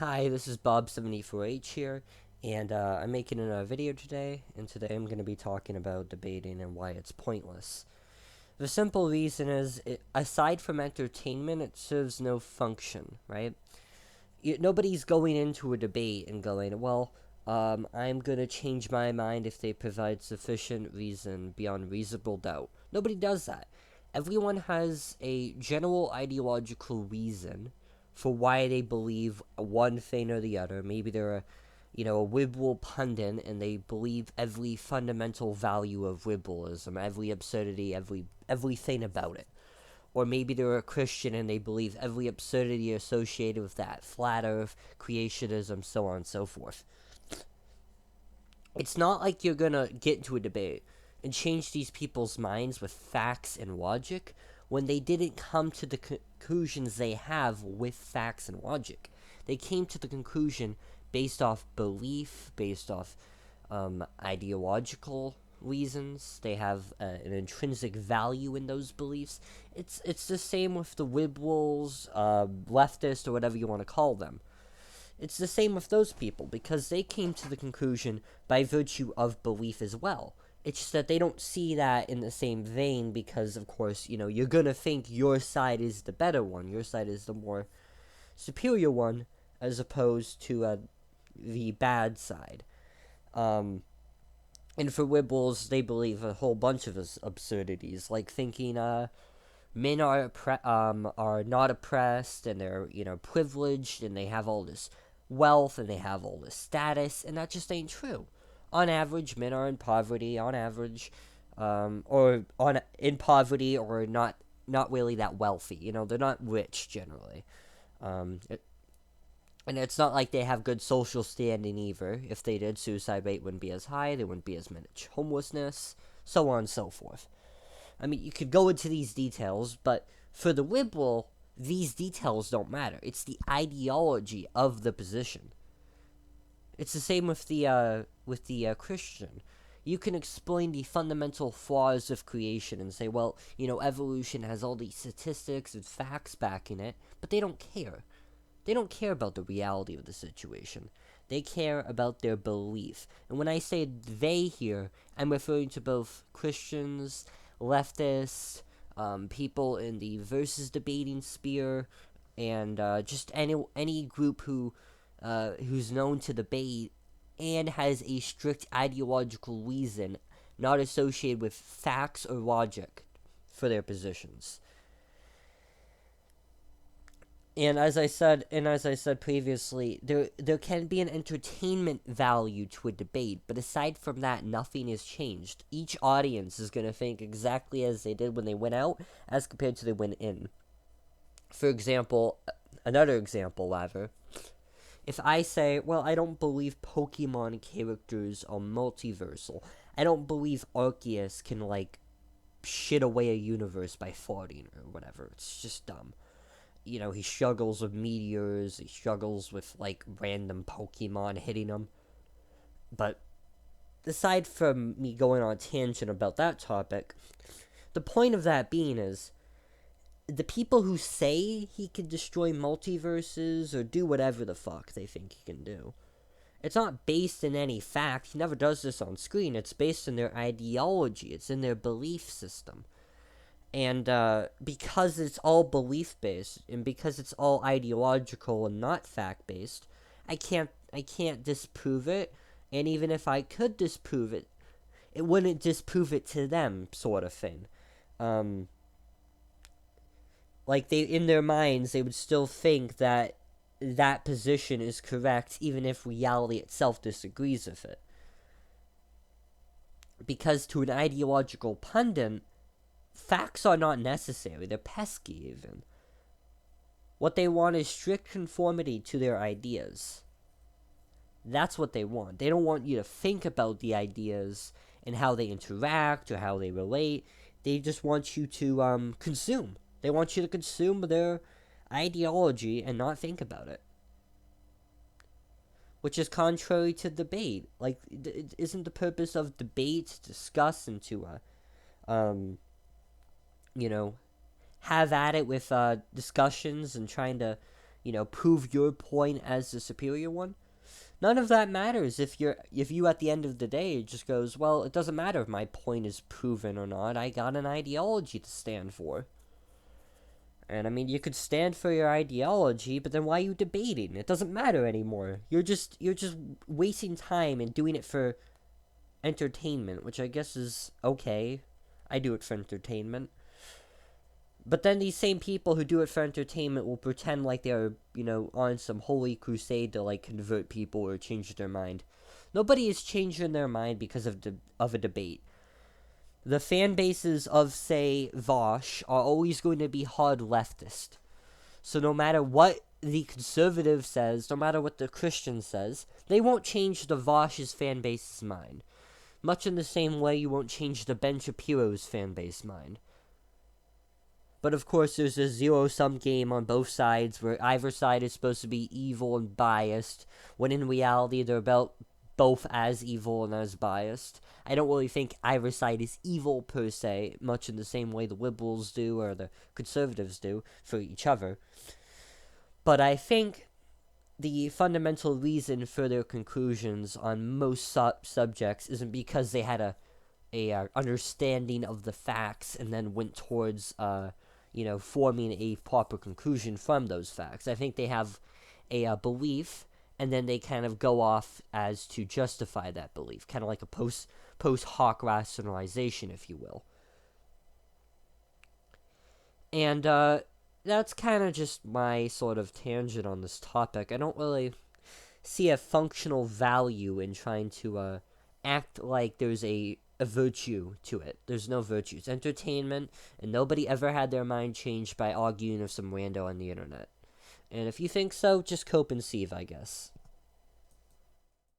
Hi, this is Bob74H here, and I'm making a video today, and today I'm going to be talking about debating and why it's pointless. The simple reason is, aside from entertainment, it serves no function, right? Nobody's going into a debate and going, well, I'm going to change my mind if they provide sufficient reason beyond reasonable doubt. Nobody does that. Everyone has a general ideological reason for why they believe one thing or the other. Maybe they're a liberal pundit and they believe every fundamental value of liberalism, every absurdity, everything about it. Or maybe they're a Christian and they believe every absurdity associated with that, flat earth, creationism, so on and so forth. It's not like you're gonna get into a debate and change these people's minds with facts and logic when they didn't come to the conclusions they have with facts and logic. They came to the conclusion based off belief, based off ideological reasons. They have an intrinsic value in those beliefs. It's the same with the liberals, leftists, or whatever you want to call them. It's the same with those people because they came to the conclusion by virtue of belief as well. It's just that they don't see that in the same vein because, of course, you're going to think your side is the better one. Your side is the more superior one as opposed to the bad side. And for liberals, they believe a whole bunch of absurdities, like thinking men are not oppressed and they're privileged and they have all this wealth and they have all this status, and that just ain't true. On average, men are in poverty. On average, or in poverty or not really that wealthy. They're not rich generally. And it's not like they have good social standing either. If they did, suicide rate wouldn't be as high. There wouldn't be as much homelessness, so on and so forth. I mean, you could go into these details, but for the liberal, these details don't matter. It's the ideology of the position. It's the same with the Christian. You can explain the fundamental flaws of creation and say, well, evolution has all these statistics and facts backing it, but they don't care. They don't care about the reality of the situation. They care about their belief. And when I say they here, I'm referring to both Christians, leftists, people in the versus debating sphere, and just any group who's known to debate and has a strict ideological reason not associated with facts or logic for their positions. And as I said previously, there can be an entertainment value to a debate, but aside from that, nothing is changed. Each audience is going to think exactly as they did when they went out, as compared to they went in. For example, another example, rather, if I say, well, I don't believe Pokemon characters are multiversal. I don't believe Arceus can, shit away a universe by farting or whatever. It's just dumb. He struggles with meteors, he struggles with, random Pokemon hitting him. But aside from me going on a tangent about that topic, the point of that being is, the people who say he can destroy multiverses or do whatever the fuck they think he can do, it's not based in any fact. He never does this on screen. It's based in their ideology. It's in their belief system. And because it's all belief-based, and because it's all ideological and not fact-based, I can't disprove it. And even if I could disprove it, it wouldn't disprove it to them, sort of thing. They in their minds, they would still think that that position is correct, even if reality itself disagrees with it. Because to an ideological pundit, facts are not necessary. They're pesky, even. What they want is strict conformity to their ideas. That's what they want. They don't want you to think about the ideas and how they interact or how they relate. They just want you to consume. They want you to consume their ideology and not think about it. Which is contrary to debate. Isn't the purpose of debate to discuss and to have at it with discussions and trying to prove your point as the superior one. None of that matters if you at the end of the day just goes, well, it doesn't matter if my point is proven or not. I got an ideology to stand for. And I mean, you could stand for your ideology, but then why are you debating? It doesn't matter anymore. You're just wasting time and doing it for entertainment, which I guess is okay. I do it for entertainment. But then these same people who do it for entertainment will pretend like they're, on some holy crusade to like convert people or change their mind. Nobody is changing their mind because of a debate. The fan bases of, say, Vosh are always going to be hard leftist. So no matter what the conservative says, no matter what the Christian says, they won't change the Vosh's fan base's mind. Much in the same way you won't change the Ben Shapiro's fan base mind. But of course, there's a zero-sum game on both sides where either side is supposed to be evil and biased, when in reality they're both as evil and as biased. I don't really think either side is evil per se, much in the same way the liberals do or the conservatives do for each other. But I think the fundamental reason for their conclusions on most subjects isn't because they had a understanding of the facts and then went towards forming a proper conclusion from those facts. I think they have a belief, and then they kind of go off as to justify that belief, kind of like a post hoc rationalization, if you will. And that's kind of just my sort of tangent on this topic. I don't really see a functional value in trying to act like there's a virtue to it. There's no virtue. It's entertainment, and nobody ever had their mind changed by arguing with some rando on the internet. And if you think so, just cope and seethe, I guess.